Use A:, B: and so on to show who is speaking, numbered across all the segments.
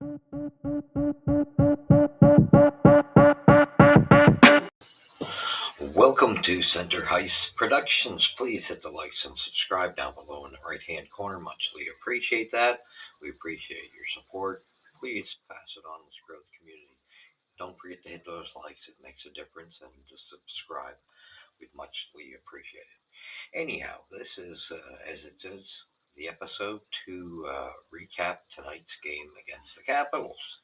A: Welcome to Center Hice Productions. Please hit the likes and subscribe down below in the right hand corner. Muchly appreciate that. We appreciate your support. Please pass it on. Let's grow the community. Don't forget to hit those likes. It makes a difference. And to subscribe. We'd muchly appreciate it. Anyhow, this is, as it is, the episode to recap tonight's game against the Capitals.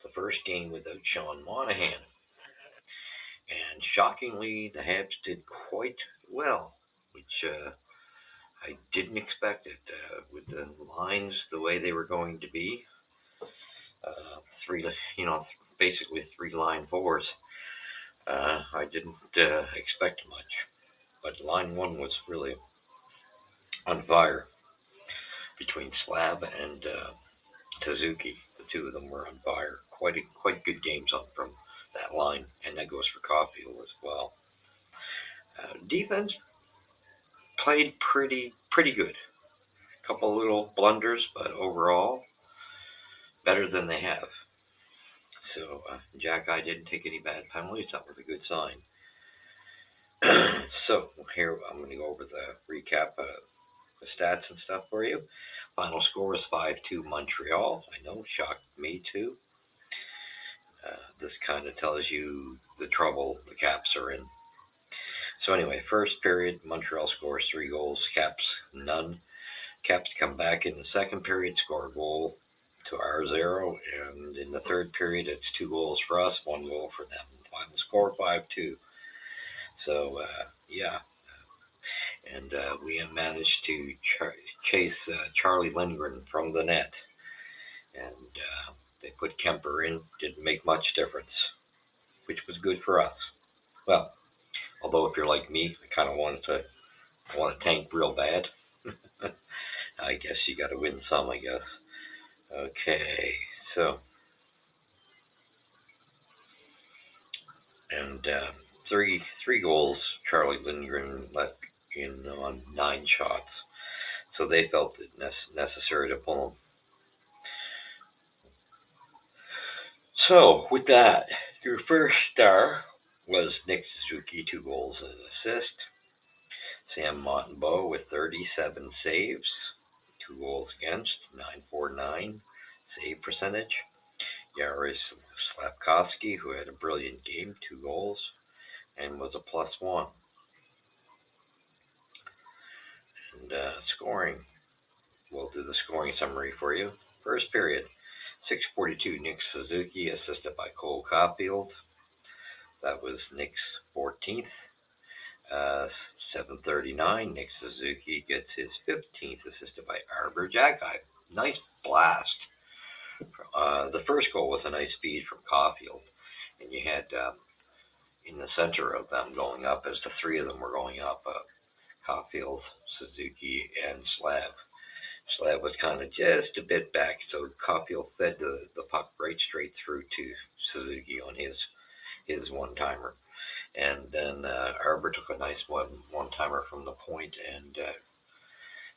A: The first game without Sean Monahan. And shockingly, the Habs did quite well, which I didn't expect it. With the lines the way they were going to be, basically three line fours. I didn't expect much, but line one was really on fire between Slab and Suzuki. The two of them were on fire. Quite good games from that line, and that goes for Caulfield as well. Defense played pretty good. A couple little blunders, but overall better than they have. So Jack I didn't take any bad penalties. That was a good sign. So here I'm going to go over the recap, the stats and stuff for you. Final score is 5-2 Montreal. I know, shocked me too. This kind of tells you the trouble the Caps are in. So anyway, first period, Montreal scores 3 goals, Caps none. Caps come back in the second period, score a goal to our 0, and in the third period, it's 2 goals for us, 1 goal for them. Final score 5-2. So, and we managed to chase Charlie Lindgren from the net, and they put Kemper in. Didn't make much difference, which was good for us. Well, although if you're like me, I kind of want to tank real bad. I guess you got to win some, I guess. Okay, so, and three goals Charlie Lindgren let in on 9 shots, so they felt it necessary to pull him. So with that, your first star was Nick Suzuki, 2 goals and an assist. Sam Montembeault with 37 saves, 2 goals against, .949 save percentage. Yaris Slafkovsky, who had a brilliant game, 2 goals, and was a +1. And scoring, we'll do the scoring summary for you. First period, 6:42, Nick Suzuki, assisted by Cole Caulfield. That was Nick's 14th. 7:39, Nick Suzuki gets his 15th, assisted by Arbor Jacki. Nice blast. The first goal was a nice feed from Caulfield, and you had in the center of them going up, as the 3 of them were going up, Caulfield, Suzuki, and Slab. Slab was kind of just a bit back, so Caulfield fed the puck right straight through to Suzuki on his one-timer. And then Arbor took a nice one-timer from the point, and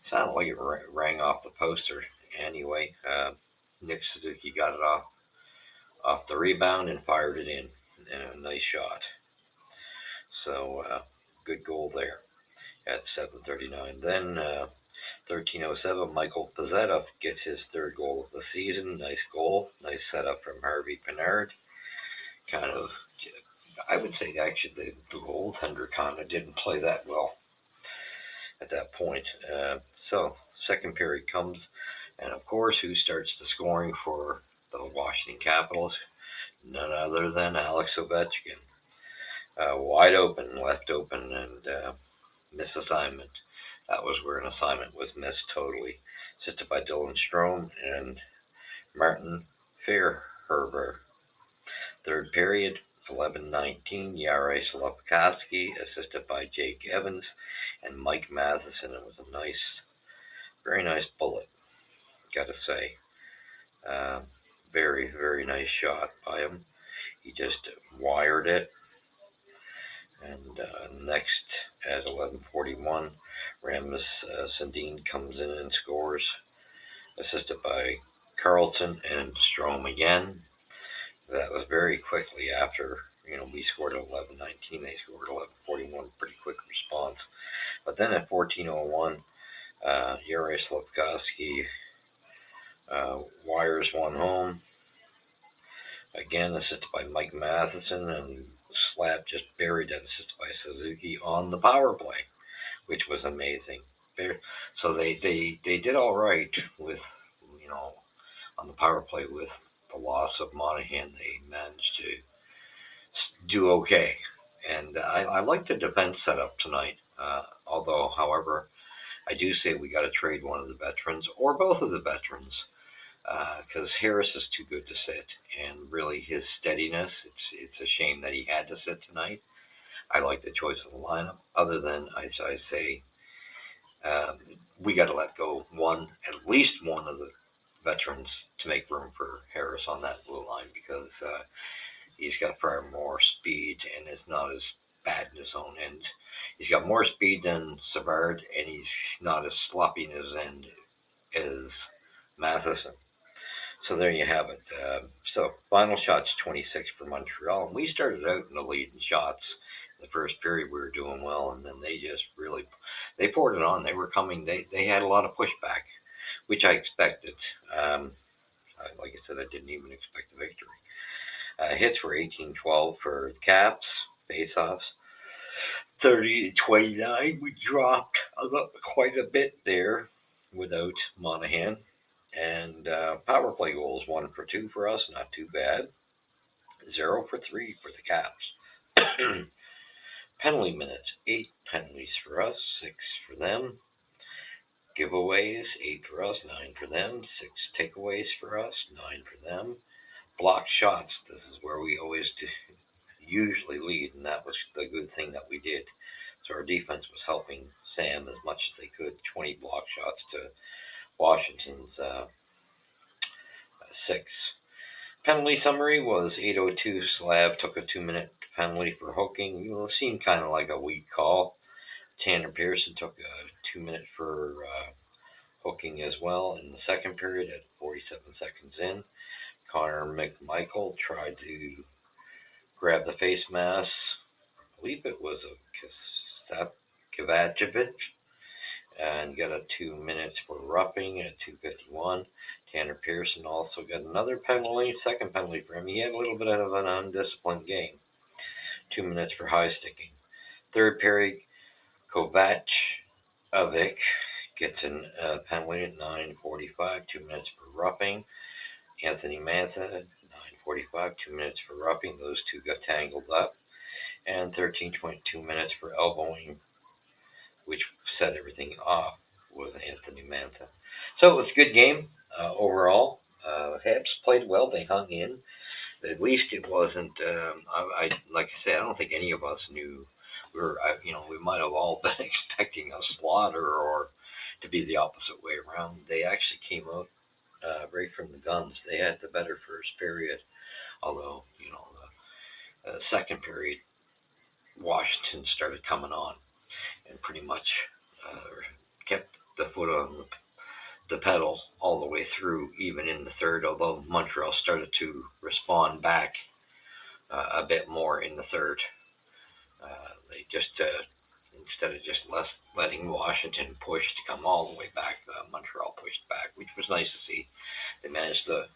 A: sounded like it rang off the poster. Anyway, Nick Suzuki got it off the rebound and fired it in a nice shot. So good goal there at 7:39. Then 13:07, Michael Pezzetta gets his 3rd goal of the season. Nice goal, nice setup from Harvey Pinard. Kind of, I would say actually the goaltender kind of didn't play that well at that point. So second period comes, and of course, who starts the scoring for the Washington Capitals? None other than Alex Ovechkin. Wide open, left open, and missed assignment. That was where an assignment was missed totally. Assisted by Dylan Strome and Martin Fairherber. Third period, 11:19, Jari Slafkovsky, assisted by Jake Evans and Mike Matheson. It was a very nice bullet, gotta say. Very, very nice shot by him. He just wired it. And next at 11:41, Ramis Sandin comes in and scores, assisted by Carlson and Strome again. That was very quickly after, we scored at 11:19. They scored 11:41. Pretty quick response. But then at 14:01, Yuri Slafkovsky wires one home. Again, assisted by Mike Matheson, and Slab just buried that assist by Suzuki on the power play, which was amazing. So they did all right with, on the power play with the loss of Monahan. They managed to do okay. And I like the defense setup tonight. Although, however, I do say we got to trade one of the veterans or both of the veterans because Harris is too good to sit. And really, his steadiness, it's a shame that he had to sit tonight. I like the choice of the lineup. Other than, I say, we got to let go at least one of the veterans to make room for Harris on that blue line because he's got far more speed and is not as bad in his own end. He's got more speed than Savard, and he's not as sloppy in his end as Matheson. So there you have it. So final shots 26 for Montreal, and we started out in the lead in shots. The first period we were doing well, and then they just really they poured it on. They were coming. They had a lot of pushback, which I expected. Like I said, I didn't even expect the victory. Hits were 18-12 for Caps. Faceoffs 30-29. We dropped quite a bit there without Monahan. And power play goals 1 for 2 for us. Not too bad. 0 for 3 for the Caps. Penalty minutes 8 penalties for us, 6 for them. Giveaways 8 for us, 9 for them. 6 takeaways for us, 9 for them. Block shots. This is where we always usually lead, and that was the good thing that we did. So our defense was helping Sam as much as they could. 20 block shots to Washington's 6. Penalty summary was 8:02. Slab took a 2-minute penalty for hooking. It seemed kind of like a weak call. Tanner Pearson took a 2-minute for hooking as well in the second period at 47 seconds in. Connor McMichael tried to grab the face mask. I believe it was a Kovacevic, and got a 2 minutes for roughing at 2:51. Tanner Pearson also got another penalty, second penalty for him. He had a little bit of an undisciplined game. 2 minutes for high sticking. Third period, Kovacevic gets a penalty at 9:45, 2 minutes for roughing. Anthony Mantha, 9:45, 2 minutes for roughing. Those two got tangled up. And 13.2 minutes for elbowing, which set everything off, was Anthony Mantha. So it was a good game overall. Habs played well. They hung in. At least it wasn't, like I said, I don't think any of us knew. We might have all been expecting a slaughter or to be the opposite way around. They actually came out right from the guns. They had the better first period, although, the second period, Washington started coming on and pretty much kept the foot on the pedal all the way through, even in the third, although Montreal started to respond back a bit more in the third. They just, instead of just letting Washington push to come all the way back, Montreal pushed back, which was nice to see. They managed to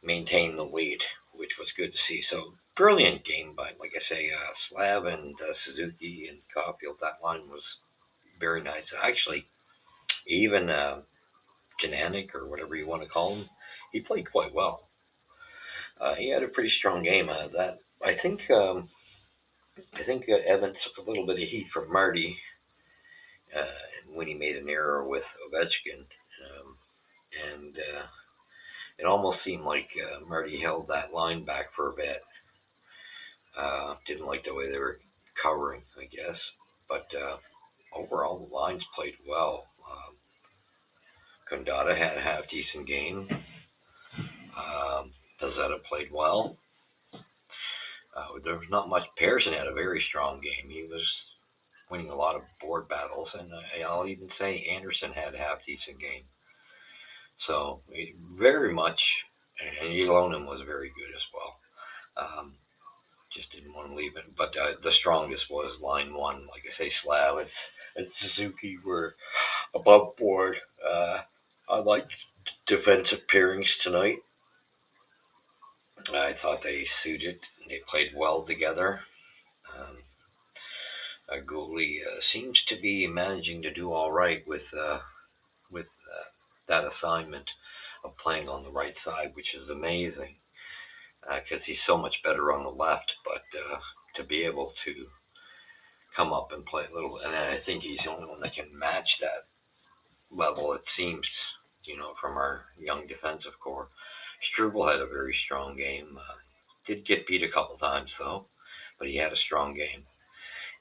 A: maintain the lead, which was good to see. So brilliant game by, like I say, Slab and Suzuki and Caulfield. That line was very nice. Actually, even Jananik, or whatever you want to call him, he played quite well. He had a pretty strong game. I think Evans took a little bit of heat from Marty when he made an error with Ovechkin, and it almost seemed like Marty held that line back for a bit. Didn't like the way they were covering, I guess, but overall the lines played well. Condata had a half decent game. Pizzetta played well. There was not much. Pearson had a very strong game. He was winning a lot of board battles, and I'll even say Anderson had a half decent game. So very much, and Elonen was very good as well. Just didn't want to leave it. But the strongest was line one. Like I say, Slav and Suzuki were above board. I liked defensive pairings tonight. I thought they suited. They played well together. Um, Goalie seems to be managing to do all right with that assignment of playing on the right side, which is amazing because he's so much better on the left. But to be able to come up and play a little, and I think he's the only one that can match that level. It seems, from our young defensive core. Struble had a very strong game. Did get beat a couple times though, but he had a strong game.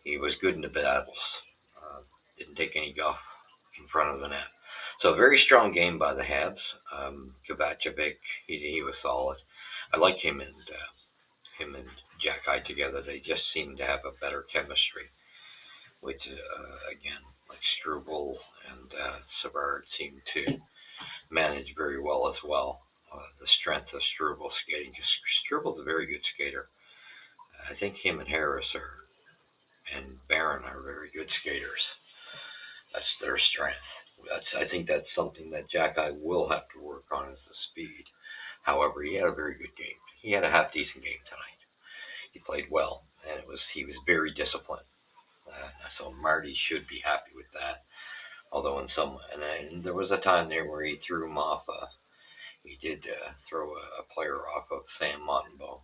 A: He was good in the battles. Didn't take any guff in front of the net. So a very strong game by the Habs. Kovacevic, he was solid. I like him and Jack Hyde together. They just seem to have a better chemistry. Which again, like Struble and Savard seem to manage very well as well. The strength of Struble's skating, because Struble's a very good skater. I think him and Harris and Barron are very good skaters. That's their strength. I think that's something that Jack I will have to work on is the speed. However, he had a very good game. He had a half decent game tonight. He played well, and he was very disciplined. So Marty should be happy with that. Although and there was a time there where he threw him off. He did throw a player off of Sam Montembeault.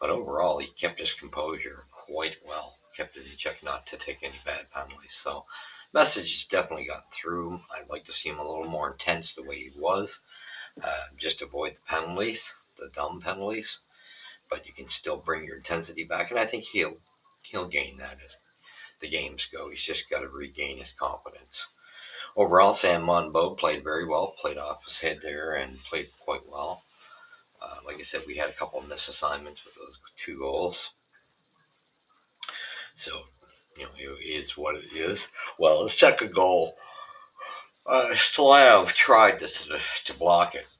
A: But overall, he kept his composure quite well. Kept it in check not to take any bad penalties. So, message has definitely gotten through. I'd like to see him a little more intense the way he was. Just avoid the penalties, the dumb penalties. But you can still bring your intensity back. And I think he'll gain that as the games go. He's just got to regain his confidence. Overall, Sam Montembeault played very well. Played off his head there and played quite well. Like I said, we had a couple of misassignments with those 2 goals. So, it is what it is. Well, the second goal, Slav tried to block it.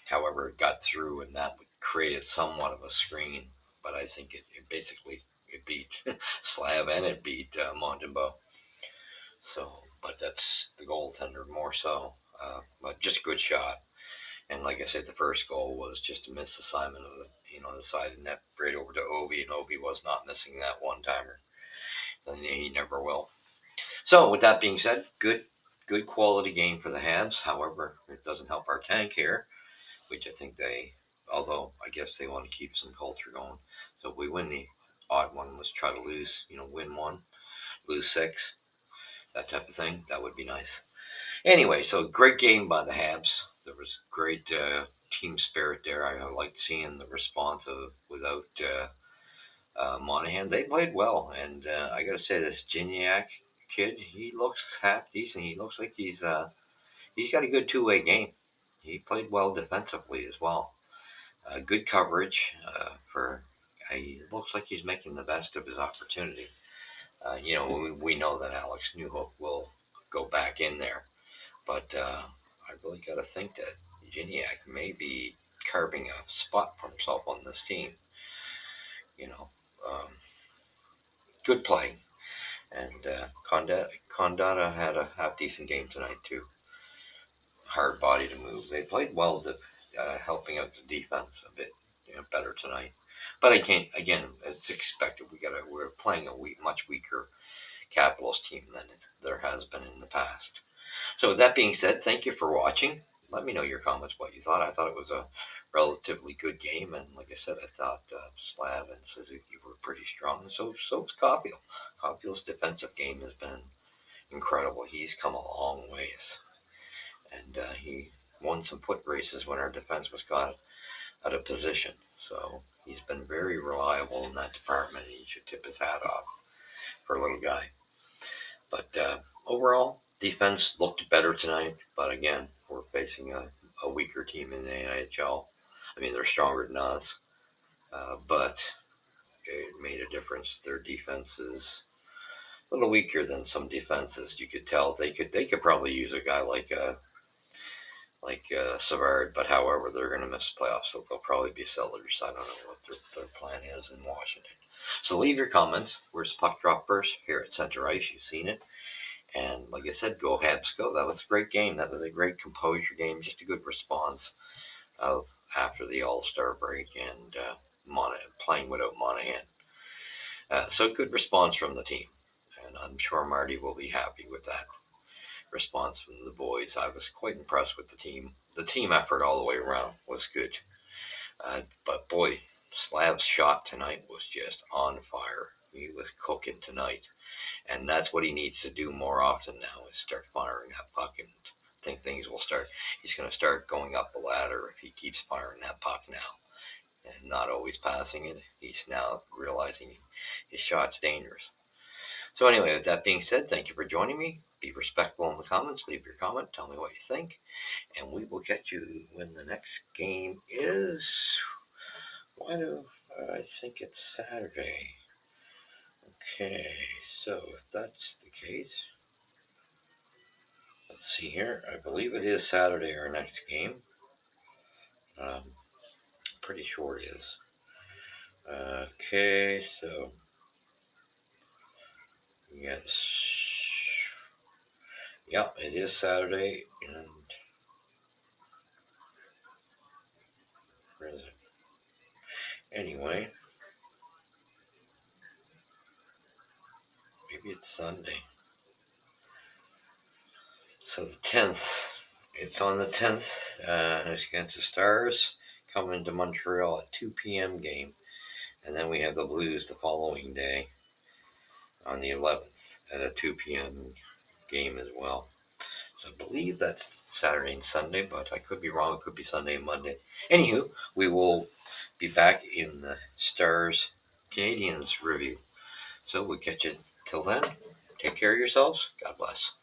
A: However, it got through, and that created somewhat of a screen. But I think it basically beat Slav and it beat Montembeault. So, but that's the goaltender more so. But just a good shot. And like I said, the first goal was just a misassignment of the side of the net right over to Obi, and Obi was not missing that one-timer. And he never will. So with that being said, good quality game for the Habs. However, it doesn't help our tank here, which I think although I guess they want to keep some culture going. So if we win the odd one, let's try to lose, win 1, lose 6, that type of thing. That would be nice. Anyway, so great game by the Habs. There was great team spirit there. I liked seeing the response without Monahan. They played well, and I got to say, this Gignac kid, he looks half decent. He looks like he's got a good 2-way game. He played well defensively as well. Good coverage he looks like he's making the best of his opportunity. We know that Alex Newhook will go back in there. But I really got to think that Gignac may be carving a spot for himself on this team. Um, good play. And Condata had a half-decent game tonight, too. Hard body to move. They played well, helping out the defense a bit better tonight. But again, it's expected. We're playing a much weaker Capitals team than there has been in the past. So with that being said, thank you for watching. Let me know your comments, what you thought. I thought it was a relatively good game, and like I said, I thought Slav and Suzuki were pretty strong. So was Caulfield. Caulfield's defensive game has been incredible. He's come a long ways, and he won some foot races when our defense was caught out of position. So he's been very reliable in that department. He should tip his hat off for a little guy. But overall, defense looked better tonight. But again, we're facing a weaker team in the NHL. I mean, they're stronger than us, but it made a difference. Their defense is a little weaker than some defenses. You could tell they could probably use a guy like Savard, but however, they're going to miss playoffs, so they'll probably be sellers. I don't know what their plan is in Washington. So leave your comments. Where's Puck Droppers? Here at Center Ice. You've seen it. And like I said, go Habs, go. That was a great game. That was a great composure game. Just a good response of after the All-Star break and playing without Monahan. So good response from the team. And I'm sure Marty will be happy with that response from the boys. I was quite impressed with the team. The team effort all the way around was good. But boy, Slav's shot tonight was just on fire. He was cooking tonight. And that's what he needs to do more often now is start firing that puck, and I think things will start. He's going to start going up the ladder if he keeps firing that puck now and not always passing it. He's now realizing his shot's dangerous. So anyway, with that being said, thank you for joining me. Be respectful in the comments. Leave your comment. Tell me what you think. And we will catch you when the next game is. I think it's Saturday. Okay, so if that's the case, let's see here. I believe it is Saturday, our next game. Pretty sure it is. Okay, so yes. Yeah, it is Saturday, and where is it? Anyway, maybe it's Sunday. So the 10th. It's on the 10th. It's against the Stars, coming to Montreal at 2 p.m. game. And then we have the Blues the following day on the 11th at a 2 p.m. game as well. So I believe that's Saturday and Sunday, but I could be wrong. It could be Sunday and Monday. Anywho, we will be back in the Stars Canadiens review. So we'll catch you till then. Take care of yourselves. God bless.